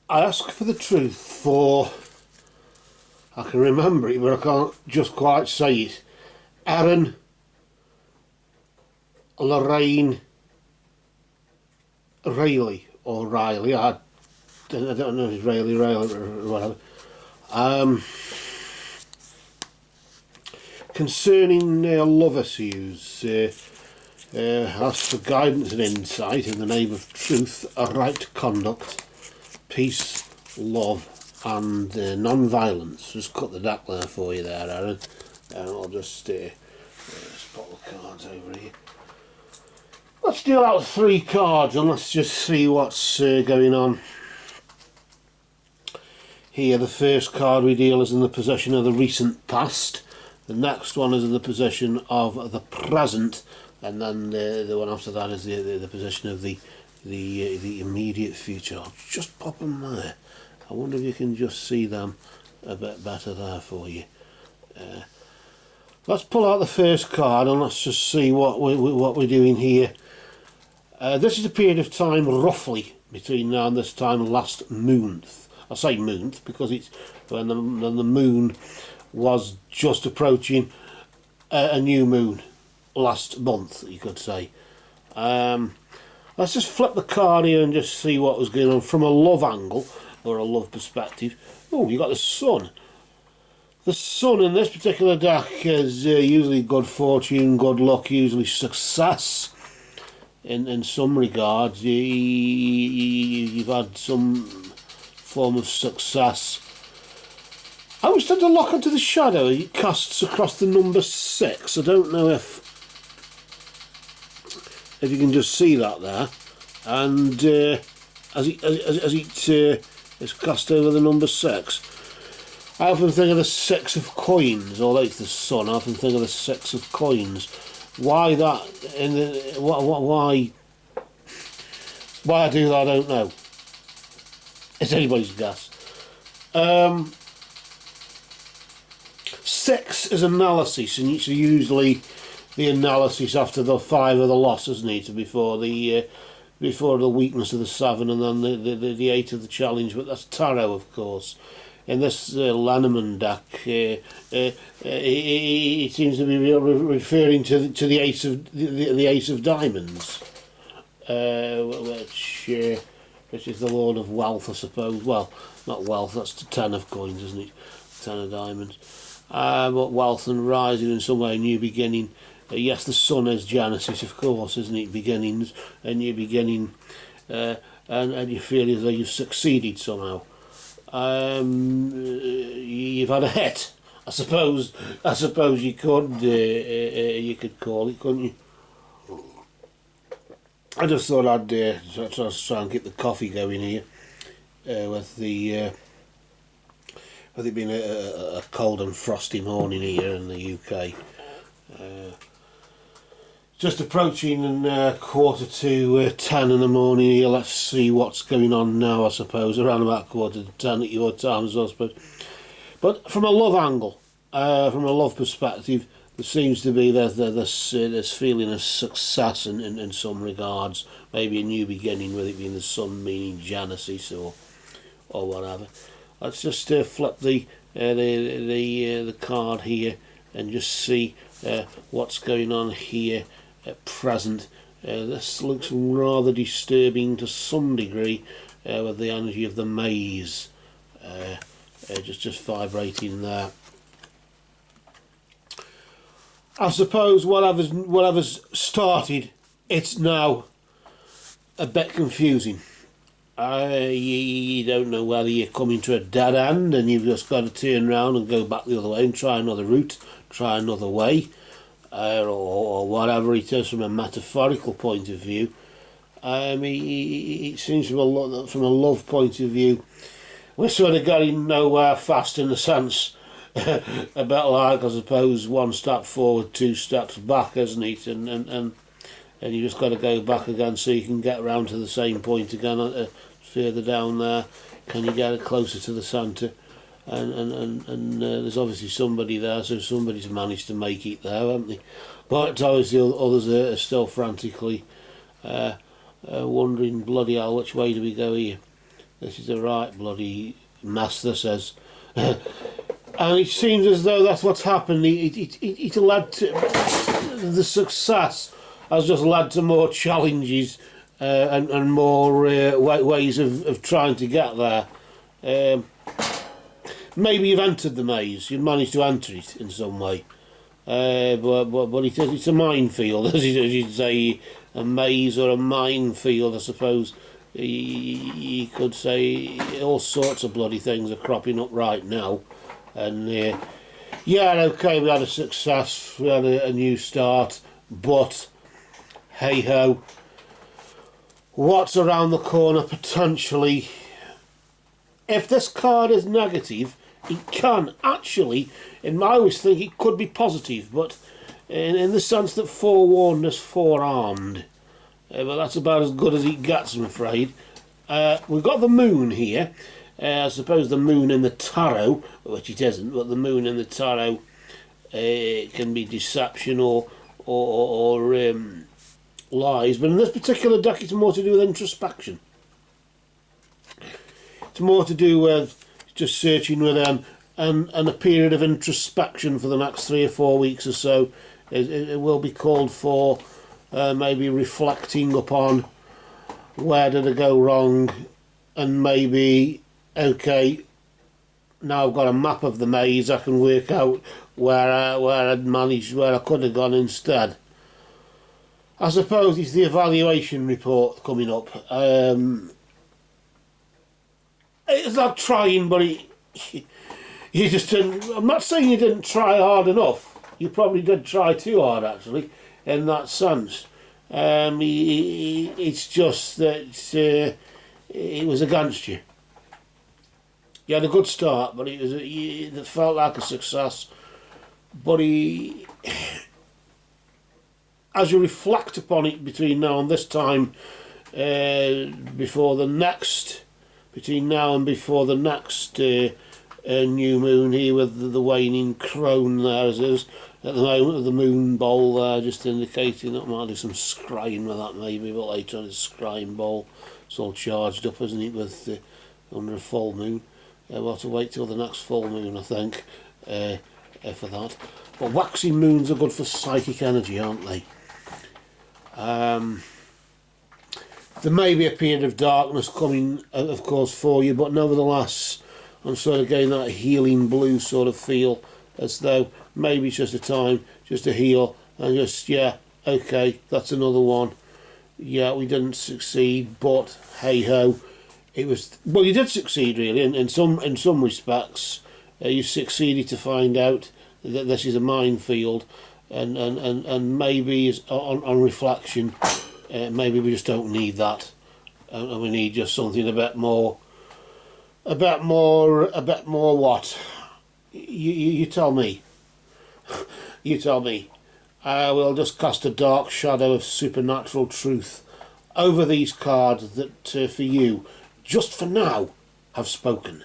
I ask for the truth for, I can remember it, but I can't just quite say it. Erin Lorraine Reilly, or Riley, I don't know if it's Reilly or whatever. Concerning love issues, ask for guidance and insight in the name of truth, right conduct, peace, love and non-violence. Just cut the deck there for you there, Erin. And I'll just put the cards over here. Let's deal out 3 cards and let's just see what's going on. Here the first card we deal is in the possession of the recent past. The next one is in the possession of the present, and then the one after that is the possession of the immediate future. I'll just pop them there. I wonder if you can just see them a bit better there for you. Let's pull out the first card and let's just see what we're doing here. This is a period of time roughly between now and this time last month. I say month because it's when the moon was just approaching a new moon last month, you could say. Let's just flip the card here and just see what was going on from a love angle or a love perspective. Oh, you got the sun. The sun in this particular deck is usually good fortune, good luck, usually success. In some regards, you've had some form of success. I always tend to lock onto the shadow. It casts across the number 6. I don't know if you can just see that there. And as it is cast over the number 6, I often think of the 6 of coins, although it's the sun. I often think of the 6 of coins. Why that? Why I do that? I don't know. It's anybody's guess. 6 is analysis, and it's usually the analysis after the 5 of the losses needed before the weakness of the 7, and then the 8 of the challenge. But that's tarot, of course. In this Lanneman deck, it seems to be referring to the ace of the ace of diamonds, which is the lord of wealth, I suppose. Well, not wealth. That's the 10 of coins, isn't it? 10 of diamonds. But wealth and rising in some way, new beginning. Yes, the sun is Genesis, of course, isn't it? Beginnings, a new beginning, and you feel as though you've succeeded somehow. You've had a hit, I suppose you could call it, couldn't you? I just thought I'd try and get the coffee going here, with it being a cold and frosty morning here in the UK. Just approaching 9:45 in the morning here. Let's see what's going on now, I suppose, around about 9:45 at your time as well, I suppose. But from a love angle, from a love perspective, there seems to be this feeling of success in some regards, maybe a new beginning, with it being the sun meaning Genesis or whatever. Let's just flip the card here and just see what's going on here at present. This looks rather disturbing to some degree, with the energy of the maze just vibrating there. I suppose whatever's started, it's now a bit confusing. You don't know whether you're coming to a dead end and you've just got to turn around and go back the other way and try another route, try another way, or whatever it is from a metaphorical point of view. It seems from a love point of view, we're sort of getting nowhere fast, in the sense, a bit like, I suppose, 1 step forward, 2 steps back, isn't it? And you just got to go back again so you can get round to the same point again, further down there. Can you get it closer to the centre? And there's obviously somebody there, so somebody's managed to make it there, haven't they? But obviously others are still frantically wondering, bloody hell, which way do we go here? This is a right bloody mess, this is. And it seems as though that's what's happened. It led to the success has just led to more challenges and more ways of trying to get there. Maybe you've entered the maze, you've managed to enter it in some way. But it's a minefield, as you'd say, a maze or a minefield, I suppose. You could say all sorts of bloody things are cropping up right now. And yeah, okay, we had a success, we had a new start, but hey ho, what's around the corner potentially? If this card is negative, it can actually, I always think it could be positive, but in the sense that forewarned is forearmed. But that's about as good as it gets, I'm afraid. We've got the moon here. I suppose the moon in the tarot, which it isn't, but the moon in the tarot can be deception or lies. But in this particular deck, it's more to do with introspection. It's more to do with just searching within, and a period of introspection for the next 3 or 4 weeks or so. It will be called for maybe reflecting upon where did I go wrong, and maybe, okay, now I've got a map of the maze, I can work out where I'd managed, where I could have gone instead. I suppose it's the evaluation report coming up. It's not trying, but you just didn't. I'm not saying you didn't try hard enough. You probably did try too hard, actually, in that sense. It's just that it was against you. You had a good start, but it felt like a success. But as you reflect upon it between now and this time, between now and before the next new moon here, with the waning crone there as is at the moment, of the moon bowl there, just indicating that might do some scrying with that maybe, but later on it's scrying bowl. It's all charged up, isn't it, with under a full moon. We'll have to wait till the next full moon, I think, for that. But waxing moons are good for psychic energy, aren't they? There may be a period of darkness coming, of course, for you, but nevertheless, I'm sort of getting that healing blue sort of feel, as though maybe it's just a time just to heal and just, yeah, okay, that's another one. Yeah, we didn't succeed, but hey ho, it was, well, you did succeed really in some respects. You succeeded to find out that this is a minefield, and maybe on reflection, maybe we just don't need that, and we need just something a bit more what? You tell me. You tell me. I will just cast a dark shadow of supernatural truth over these cards that, for you, just for now, have spoken.